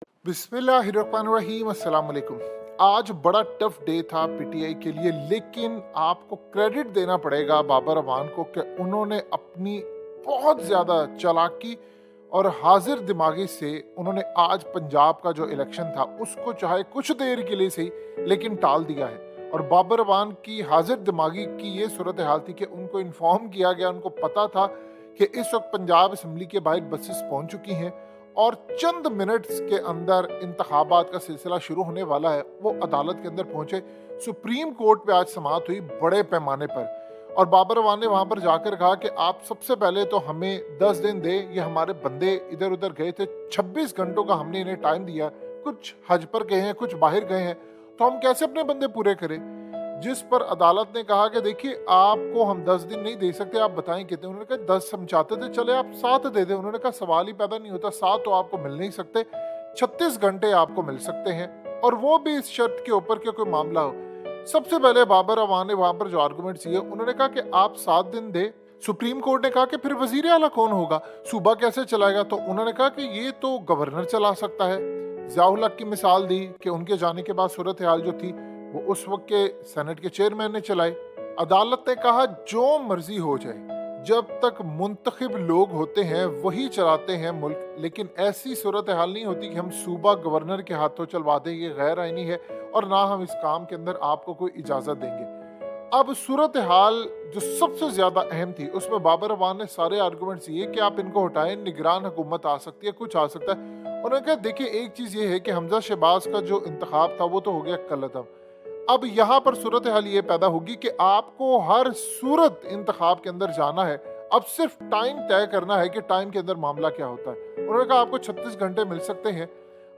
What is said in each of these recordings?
बिस्मिल्लाहिर्रहमानिर्रहीम, अस्सलाम वालेकुम। आज बड़ा टफ डे था पीटीआई के लिए, लेकिन आपको क्रेडिट देना पड़ेगा बाबर अवान को कि उन्होंने अपनी बहुत ज़्यादा चालाकी और हाजिर दिमागी से उन्होंने आज पंजाब का जो इलेक्शन था उसको चाहे कुछ देर के लिए सही लेकिन टाल दिया है। और बाबर अवान की हाजिर दिमागी की ये सूरत हाल थी कि उनको इन्फॉर्म किया गया, उनको पता था कि इस वक्त पंजाब असम्बली के बाहर बसेस पहुंच चुकी हैं और चंद मिनट्स के अंदर इंतखाबात का सिलसिला शुरू होने वाला है। वो अदालत के अंदर पहुंचे, सुप्रीम कोर्ट पे आज समाअत हुई बड़े पैमाने पर, और बाबर अवान ने वहां पर जाकर कहा कि आप सबसे पहले तो हमें 10 दिन दे, ये हमारे बंदे इधर उधर गए थे, 26 घंटों का हमने इन्हें टाइम दिया, कुछ हज पर गए हैं, कुछ बाहर गए हैं, तो हम कैसे अपने बंदे पूरे करें। जिस पर अदालत ने कहा कि देखिए आपको हम 10 दिन नहीं दे सकते, आप बताएं कितने। उन्होंने कहा 10 हम चाहते थे, चले आप 7 दे दें। उन्होंने कहा सवाल ही पैदा नहीं होता, 7 तो आपको मिल नहीं सकते, 36 घंटे आपको मिल सकते हैं, और वो भी इस शर्त के ऊपर कि कोई मामला हो। सबसे पहले बाबर अवान ने वहां पर जो आर्गूमेंट दिए, उन्होंने कहा कि आप 7 दिन दे। सुप्रीम कोर्ट ने कहा कि फिर वजीर आला कौन होगा, सूबा कैसे चलाएगा, तो उन्होंने कहा कि ये तो गवर्नर चला सकता है। ज़ियाउल हक की मिसाल दी कि उनके जाने के बाद सूरत हाल जो थी वो उस वक्त के सेनेट के चेयरमैन ने चलाई। अदालत ने कहा जो मर्जी हो जाए, जब तक मुंतखब लोग होते हैं वही चलाते हैं मुल्क, लेकिन ऐसी सूरत हाल नहीं होती कि हम सूबा गवर्नर के हाथों चलवा दें, ये गैर आईनी है और ना हम इस काम के अंदर आपको कोई इजाजत देंगे। अब सूरत हाल जो सबसे ज्यादा अहम थी उसमें बाबर अवान ने सारे आर्गूमेंट्स ये कि आप इनको हटाएं, निगरान हुकूमत आ सकती है, कुछ आ सकता है। उन्होंने कहा देखिए एक चीज ये है कि हमजा शहबाज का जो इंतखाब था वो तो हो गया कलअदम। अब यहाँ पर सूरत हाल ये पैदा होगी कि आपको हर सूरत इंतखाब के अंदर जाना है, अब सिर्फ टाइम तय करना है कि टाइम के अंदर मामला क्या होता है। उन्होंने कहा आपको 36 घंटे मिल सकते हैं।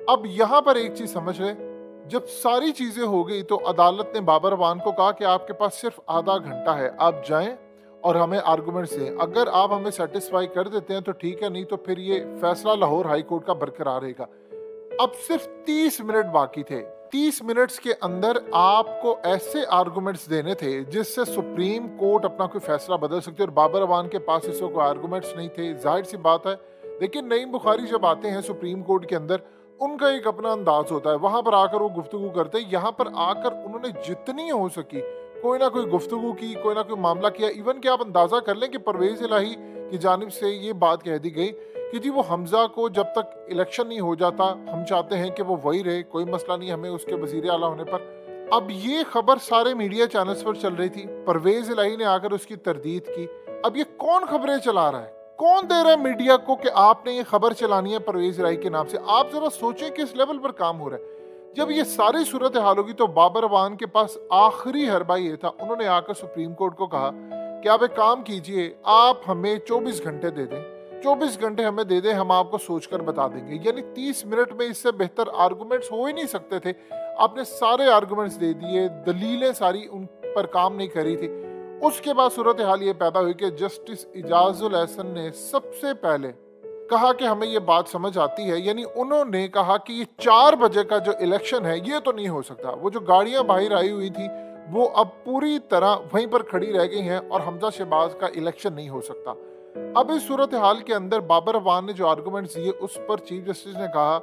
अब यहाँ पर एक चीज समझ लें, जब सारी चीजें हो गई तो अदालत ने बाबर अवान को कहा कि आपके पास सिर्फ आधा घंटा है, आप जाएं और हमें आर्गूमेंट्स दें। अगर आप हमें सेटिस्फाई कर देते हैं तो ठीक है, नहीं तो फिर ये फैसला लाहौर हाई कोर्ट का बरकरार रहेगा। अब सिर्फ 30 मिनट बाकी थे। 30 मिनट्स के अंदर आपको ऐसे आर्गुमेंट्स देने थे जिससे सुप्रीम कोर्ट अपना कोई फैसला बदल सकती है, और बाबर अवान के पास इसको कोई आर्गुमेंट्स नहीं थे, जाहिर सी बात है। लेकिन नईम बुखारी जब आते हैं सुप्रीम कोर्ट के अंदर, उनका एक अपना अंदाज होता है, वहां पर आकर वो गुफ्तगू करते हैं। यहाँ पर आकर उन्होंने जितनी हो सकी कोई ना कोई गुफ्तगू की, कोई ना कोई मामला किया। इवन कि आप अंदाजा कर लें कि परवेज इलाही की जानिब से ये बात कह दी गई कि जी वो हमजा को जब तक इलेक्शन नहीं हो जाता हम चाहते हैं कि वो वही रहे, कोई मसला नहीं हमें उसके वजीर आला होने पर। अब ये खबर सारे मीडिया चैनल्स पर चल रही थी, परवेज इलाही ने आकर उसकी तरदीद की। अब ये कौन खबरें चला रहा है, कौन दे रहा है मीडिया को कि आपने ये खबर चलानी है परवेज इलाही के नाम से। आप जरा सोचें किस लेवल पर काम हो रहा है। जब ये सारी सूरत हाल होगी तो बाबर अवान के पास आखिरी हरबा ये था, उन्होंने आकर सुप्रीम कोर्ट को कहा कि आप एक काम कीजिए, आप हमें 24 घंटे दे दें, 24 घंटे हमें दे दें, हम आपको सोचकर बता देंगे। यानी 30 मिनट में इससे बेहतर आर्गुमेंट्स हो ही नहीं सकते थे। आपने सारे आर्गुमेंट्स दे दिए, दलीलें सारी उन पर काम नहीं करी थी। उसके बाद सूरत हाल ये पैदा हुई कि जस्टिस इजाजुल एहसन ने सबसे पहले कहा कि हमें ये बात समझ आती है, यानी उन्होंने कहा कि ये 4 बजे का जो इलेक्शन है ये तो नहीं हो सकता। वो जो गाड़ियां बाहर आई हुई थी वो अब पूरी तरह वहीं पर खड़ी रह गई हैं और हमजा शहबाज का इलेक्शन नहीं हो सकता। अब इस सूरत हाल के अंदर बाबर अवान ने जो आर्गुमेंट्स दिए उस पर चीफ जस्टिस ने कहा,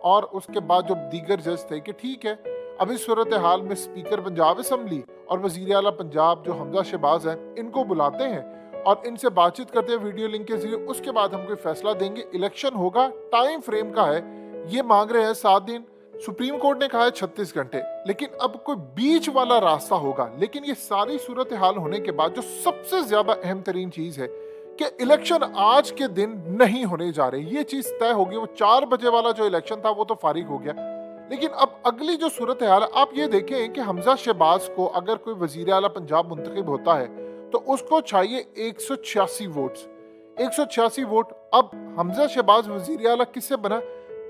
और उसके बाद जो दीगर जज थे, कि ठीक है अब इस सूरत हाल में स्पीकर पंजाब असम्बली और वजीर आला पंजाब जो हमजा शहबाज हैं इनको बुलाते हैं और इनसे बातचीत करते हैं वीडियो लिंक के जरिए, उसके बाद हम कोई फैसला देंगे। इलेक्शन होगा, टाइम फ्रेम का है, ये मांग रहे हैं 7 दिन, सुप्रीम कोर्ट ने कहा है 36 घंटे, लेकिन अब कोई बीच वाला रास्ता होगा। लेकिन ये सारी सूरत हाल होने के बाद जो सबसे ज्यादा अहम तरीन चीज है कि इलेक्शन आज के दिन नहीं होने जा रहे, ये चीज तय होगी। वो 4 बजे वाला जो इलेक्शन था वो तो फारिग हो गया, लेकिन अब अगली जो सूरत हाल है, आप ये देखें कि हमजा शहबाज को अगर कोई वजीर आला पंजाब मुंतखब होता है तो उसको चाहिए 186 वोट्स, 186 वोट। अब हमजा शहबाज वजीर आला किससे बना,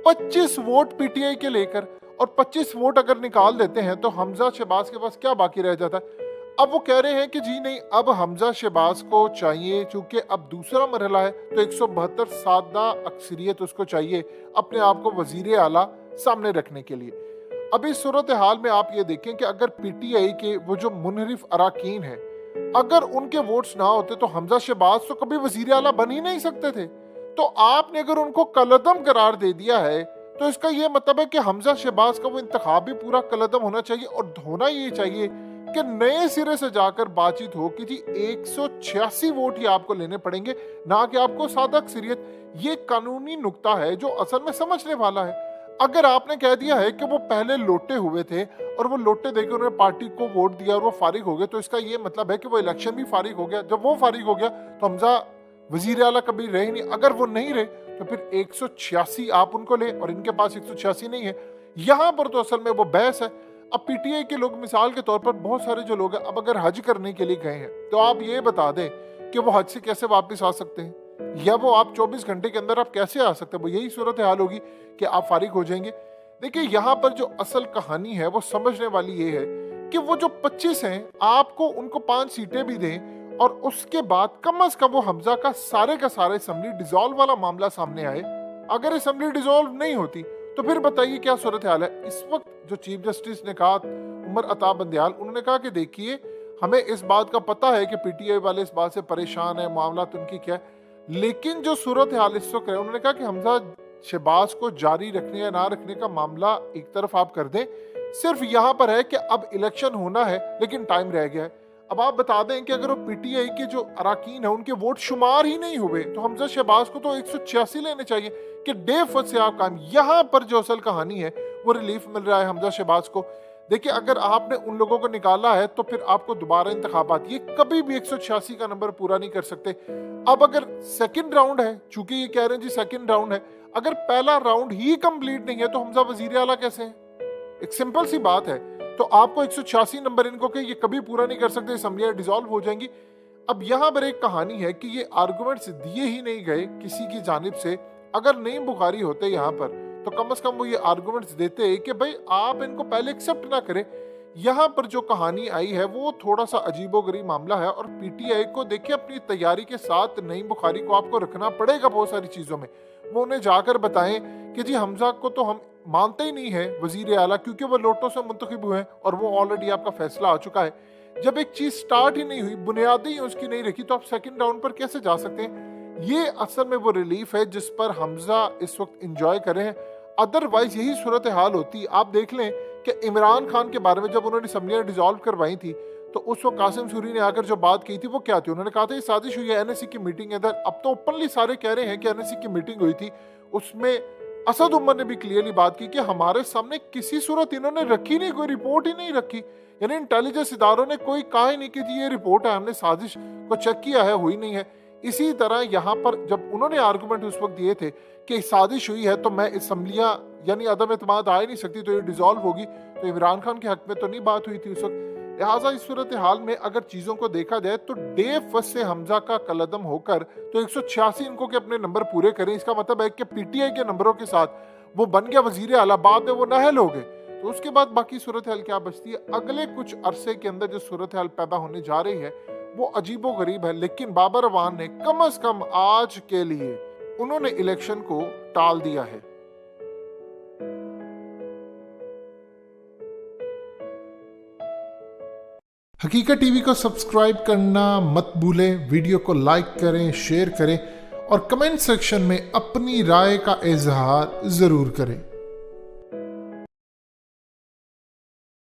25 वोट पीटीआई के लेकर, और 25 वोट अगर निकाल देते हैं तो हमजा शहबाज के पास क्या बाकी रह जाता है। अब वो कह रहे हैं कि जी नहीं, अब हमजा शहबाज को चाहिए, चूंकि अब दूसरा मरहला है तो 172 सादा अक्सरियत उसको चाहिए अपने आप को वजीर आला सामने रखने के लिए। अब इस सूरत हाल में आप ये देखें कि अगर पीटीआई के वो जो मुनहरिफ अराकीन है, अगर उनके वोट्स ना होते तो हमजा शहबाज तो कभी वजीर आला बन ही नहीं सकते थे। तो आपने अगर उनको कलअदम करार दे दिया है तो इसका ये मतलब है कि हमजा शहबाज का वो इंतखाब भी पूरा कलअदम होना चाहिए और होना ये चाहिए कि नए सिरे से जाकर बातचीत हो कि जी 186 वोट ही आपको लेने पड़ेंगे, ना कि आपको सादा अक्सरियत। ये कानूनी नुक्ता है जो असल में समझने वाला है। अगर आपने कह दिया है कि वो पहले लोटे हुए थे और वो लोटे देकर उन्होंने पार्टी को वोट दिया और वो फारिग हो गए, तो इसका ये मतलब है कि वो इलेक्शन भी फारिग हो गया। जब वो फारिग हो गया तो हमजा वजीर आला कभी रहे नहीं। अगर वो नहीं रहे तो फिर 186 आप उनको ले और इनके पास 186 नहीं है। यहां पर तो असल में वो बहस है। अब पीटीआई के लोग मिसाल के तौर पर बहुत सारे जो लोग हैं, अब अगर हज करने के लिए गए हैं तो आप ये बता दें कि वो हज से कैसे वापस आ सकते हैं, या वो आप 24 घंटे के अंदर आप कैसे आ सकते हैं। वो यही सूरत हाल होगी कि आप फारिग हो जाएंगे। देखिए यहाँ पर जो असल कहानी है वो समझने वाली ये है कि वो जो 25 हैं आपको उनको 5 सीटें भी दें और उसके बाद कम से कम वो हमजा का सारे असेंबली डिसॉल्व वाला मामला सामने आए। अगर असेंबली डिसॉल्व नहीं होती तो फिर बताइए क्या सूरत हाल है। इस वक्त जो चीफ जस्टिस ने कहा, उमर अता बंदयाल, उन्होंने कहा कि देखिए हमें इस बात का पता है कि पीटीआई वाले इस बात से परेशान है, मामला तो उनकी क्या है, लेकिन जो सूरत हाल इस वक्त है, उन्होंने कहा कि हमजा शहबाज को जारी रखने या ना रखने का मामला एक तरफ आप कर दें। सिर्फ यहाँ पर है कि अब इलेक्शन होना है लेकिन टाइम रह गया है। अब आप बता दें कि अगर वो पीटीआई के जो अराकीन है उनके वोट शुमार ही नहीं हुए तो हमजा शहबाज को तो 186 लेने चाहिए कि डे फर्स्ट से आप काम। यहाँ पर जो असल कहानी है वो रिलीफ मिल रहा है हमजा शहबाज को। देखिए अगर आपने उन लोगों को निकाला है तो फिर आपको दोबारा इंतखाबात, ये कभी भी 186 का नंबर पूरा नहीं कर सकते। अब अगर सेकंड राउंड है, चूंकि ये कह रहे हैं जी सेकंड राउंड है, अगर पहला राउंड ही कंप्लीट नहीं है तो हमजा वजीर आला कैसे है? एक सिंपल सी बात है। तो आपको 186 नंबर इनको के ये कभी पूरा नहीं कर सकते, असेंबलियां डिसॉल्व हो जाएंगी। अब यहाँ पर एक कहानी है कि ये आर्गुमेंट्स दिए ही नहीं गए किसी की जानिब से। अगर नईम बुखारी होते यहाँ पर तो कम से कम वो ये आर्गुमेंट्स देते कि भाई आप इनको पहले एक्सेप्ट ना करें। यहाँ पर जो कहानी आई है वो थोड़ा सा अजीबोगरीब मामला है और पीटीआई को देखिए अपनी तैयारी के साथ नईम बुखारी को आपको रखना पड़ेगा बहुत सारी चीजों में। वो उन्हें जाकर बताएं कि जी हमजा को तो हम मानते ही नहीं है वजीर आला, क्योंकि वो लोटों से मुंतखब हुए हैं और वो ऑलरेडी आपका फैसला आ चुका है। जब एक चीज स्टार्ट ही नहीं हुई, बुनियादी ही उसकी नहीं रखी, तो आप सेकंड राउंड पर कैसे जा सकते हैं? ये असल में वो रिलीफ है जिस पर हमजा इस वक्त इंजॉय कर रहे हैं। अदरवाइज यही सूरत हाल होती। आप देख लें कि इमरान खान के बारे में जब उन्होंने असेंबलियां डिसॉल्व करवाई थी तो उस वक्त कासिम सूरी ने आकर जो बात की थी वो क्या थी? उन्होंने कहा था ये साजिश हुई है, एनएससी की मीटिंग है। अब तो ओपनली सारे कह रहे हैं कि एनएससी की मीटिंग हुई थी, उसमें असद उमर ने भी क्लियरली बात की कि हमारे सामने किसी सूरत इन्होंने रखी नहीं, कोई रिपोर्ट ही नहीं रखी। यानी इंटेलिजेंस इदारों ने कोई कहा ही नहीं कि जी ये रिपोर्ट है, हमने साजिश को चेक किया है, हुई नहीं है। इसी तरह यहाँ पर जब उन्होंने आर्गुमेंट उस वक्त दिए थे कि साजिश हुई है तो मैं असेंबलियां यानी अदम एतमाद आ ही नहीं सकती, तो ये डिसॉल्व होगी, तो इमरान खान के हक में तो नहीं बात हुई थी उस वक्त। लिहाजा इस सूरत हाल में अगर चीजों को देखा जाए तो डे फर्स्ट से हमजा का कलदम होकर तो 186 इनको के अपने नंबर पूरे करें। इसका मतलब है कि पीटीआई के नंबरों के साथ वो बन गया वजीर आला, बाद में वो नाअहल हो गए, तो उसके बाद बाकी सूरत हाल क्या बचती है? अगले कुछ अरसे के अंदर जो सूरत हाल पैदा होने जा रही है वो अजीबो गरीब है। लेकिन बाबर अवान ने कम से कम आज के लिए उन्होंने इलेक्शन को टाल दिया है। हकीकत टीवी को सब्सक्राइब करना मत भूलें, वीडियो को लाइक करें, शेयर करें और कमेंट सेक्शन में अपनी राय का इजहार जरूर करें।